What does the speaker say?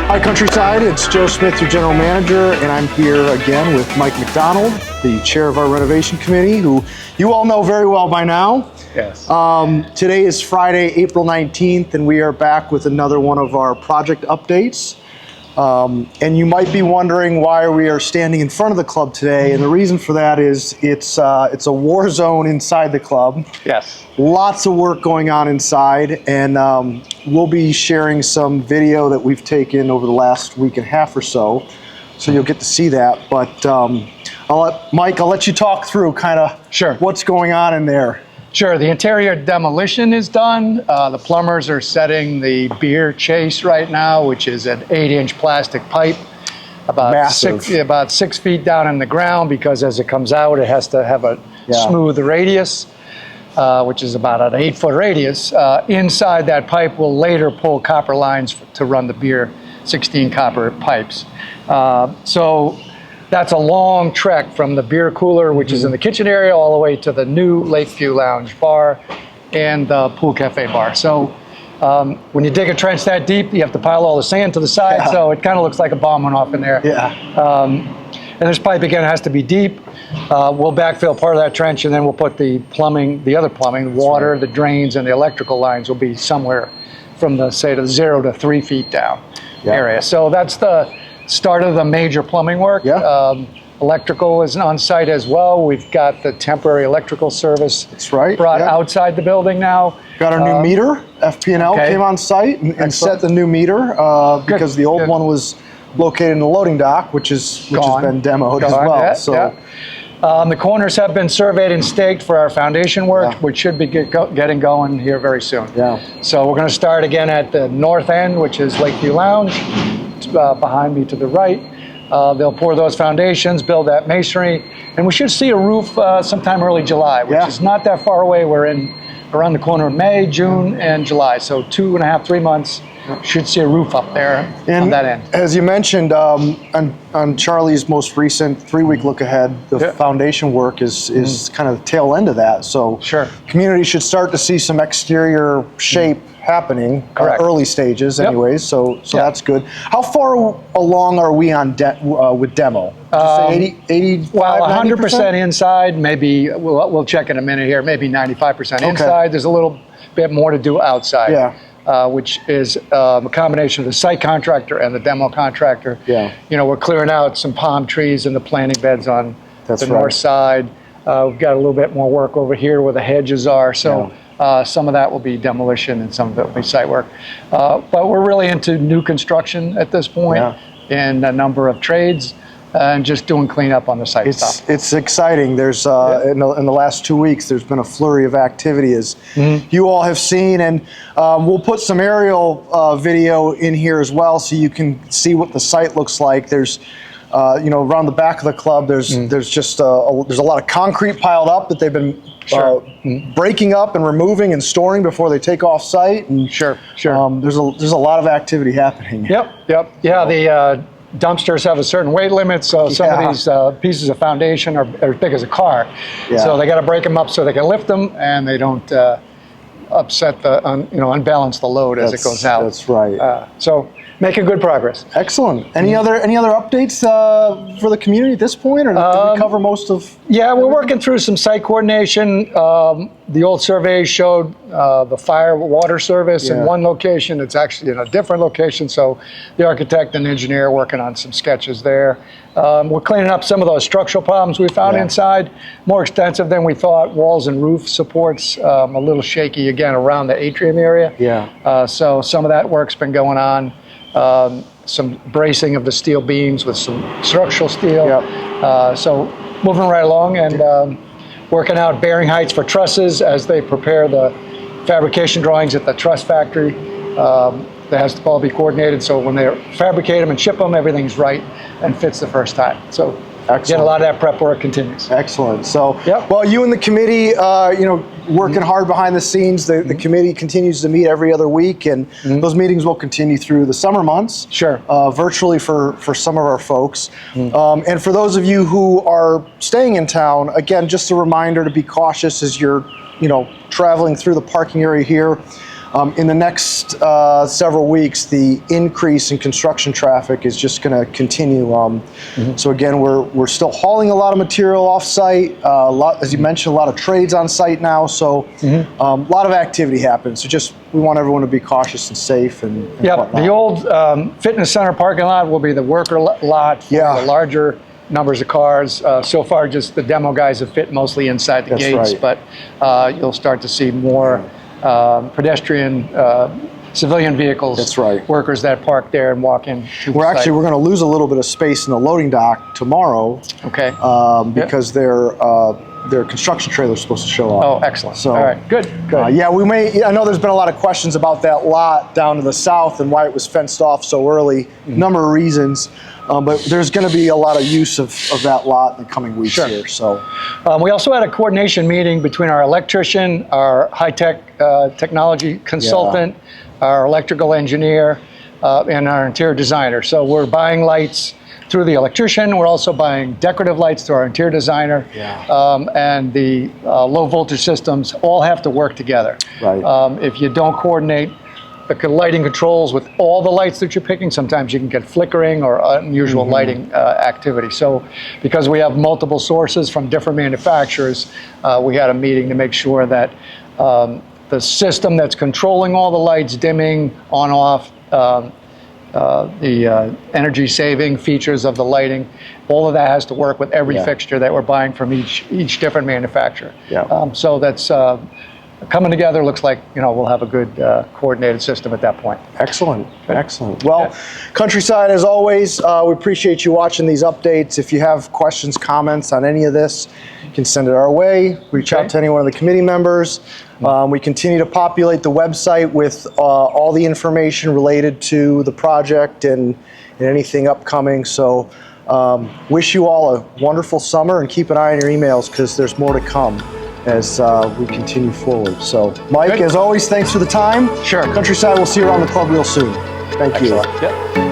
Hi Countryside, it's Joe Smith, your General Manager, and I'm here again with Mike McDonald, the Chair of our Renovation Committee, who you all know very well by now. Yes. Today is Friday, April 19th, and we are back with another one of our project updates. And you might be wondering why we are standing in front of the club today, and the reason for that is it's a war zone inside the club. Yes. Lots of work going on inside, and we'll be sharing some video that we've taken over the last week and a half or so, so you'll get to see that. But I'll let you talk through kind of what's going on in there. Sure. The interior demolition is done. The plumbers are setting the beer chase right now, which is an 8-inch plastic pipe, about 6 feet down in the ground, because as it comes out, it has to have a smooth radius, which is about an 8-foot radius. Inside that pipe, we'll later pull copper lines to run the beer, 16 copper pipes. So that's a long trek from the beer cooler, which is in the kitchen area, all the way to the new Lakeview Lounge bar and the pool cafe bar. So when you dig a trench that deep, you have to pile all the sand to the side, so it kind of looks like a bomb went off in there. And this pipe, again, has to be deep. We'll backfill part of that trench, and then we'll put the plumbing, the other plumbing, water, the drains, and the electrical lines will be somewhere from the, say, the 0 to 3 feet down area. So that's the start of the major plumbing work. Electrical is on site as well. We've got the temporary electrical service brought outside the building now. Got our new meter. FP&L came on site and set the new meter because the old one was located in the loading dock, which has been demoed as well. The corners have been surveyed and staked for our foundation work, which should be getting going here very soon. So we're going to start again at the north end, which is Lakeview Lounge. Behind me to the right. They'll pour those foundations, build that masonry, and we should see a roof sometime early July, which is not that far away. We're in around the corner of May, June, and July, so 2.5, 3 months. Should see a roof up there on that end. As you mentioned, on Charlie's most recent 3-week look ahead, the foundation work is kind of the tail end of that. So community should start to see some exterior shape happening, early stages anyways, so that's good. How far along are we on with demo? Say 85, well, 100% inside, maybe, we'll check in a minute here, maybe 95% inside. There's a little bit more to do outside. Which is a combination of the site contractor and the demo contractor. You know, we're clearing out some palm trees in the planting beds on the north side. We've got a little bit more work over here where the hedges are. So some of that will be demolition and some of it will be site work. But we're really into new construction at this point in a number of trades. And just doing cleanup on the site stuff. It's exciting. There's in the last 2 weeks, there's been a flurry of activity, as you all have seen, and we'll put some aerial video in here as well, so you can see what the site looks like. There's, you know, around the back of the club, there's just there's a lot of concrete piled up that they've been breaking up and removing and storing before they take off site. And there's a lot of activity happening. The dumpsters have a certain weight limit, so some of these pieces of foundation are as big as a car. So they got to break them up so they can lift them and they don't upset the, unbalance the load as it goes out. That's right. So making good progress. Excellent. Any other updates for the community at this point, or did we cover most of? Yeah, we're working through some site coordination. The old survey showed the fire water service in one location. It's actually in a different location, so the architect and engineer are working on some sketches there. We're cleaning up some of those structural problems we found inside, more extensive than we thought. Walls and roof supports a little shaky again around the atrium area. So some of that work's been going on. Some bracing of the steel beams with some structural steel. So moving right along and working out bearing heights for trusses as they prepare the fabrication drawings at the truss factory. That has to all be coordinated, so when they fabricate them and ship them, everything's right and fits the first time. So again, a lot of that prep work continues. Excellent. So, well, you and the committee, working hard behind the scenes. The committee continues to meet every other week, and those meetings will continue through the summer months. Virtually for some of our folks. And for those of you who are staying in town, again, just a reminder to be cautious as you're, traveling through the parking area here. in the next several weeks, the increase in construction traffic is just going to continue. So again, we're still hauling a lot of material off-site. As you mentioned, a lot of trades on site now. So a lot of activity happens. So just we want everyone to be cautious and safe and whatnot. The old fitness center parking lot will be the worker lot for the larger numbers of cars. So far, just the demo guys have fit mostly inside the gates, but you'll start to see more pedestrian, civilian vehicles. That's right. Workers that park there and walk in. We're going to lose a little bit of space in the loading dock tomorrow. Okay. Because their construction trailer is supposed to show up. Oh, excellent. So, all right, good. Yeah, we may. I know there's been a lot of questions about that lot down to the south and why it was fenced off so early. Number of reasons. But there's going to be a lot of use of that lot in the coming weeks here. So, we also had a coordination meeting between our electrician, our high-tech technology consultant, our electrical engineer, and our interior designer. So we're buying lights through the electrician. We're also buying decorative lights through our interior designer. And the low voltage systems all have to work together. Right. If you don't coordinate the lighting controls with all the lights that you're picking, sometimes you can get flickering or unusual lighting activity. So because we have multiple sources from different manufacturers, we had a meeting to make sure that the system that's controlling all the lights, dimming, on, off, the energy saving features of the lighting, all of that has to work with every fixture that we're buying from each different manufacturer. So that's coming together. Looks like we'll have a good coordinated system at that point. Excellent. Well, Countryside, as always, we appreciate you watching these updates. If you have questions, comments on any of this, you can send it our way. Reach out to any one of the committee members. We continue to populate the website with all the information related to the project and anything upcoming. So wish you all a wonderful summer, and keep an eye on your emails because there's more to come as we continue forward. So, Mike, as always, thanks for the time. Sure. Countryside, we'll see you around the club real soon. Thank you. Yep.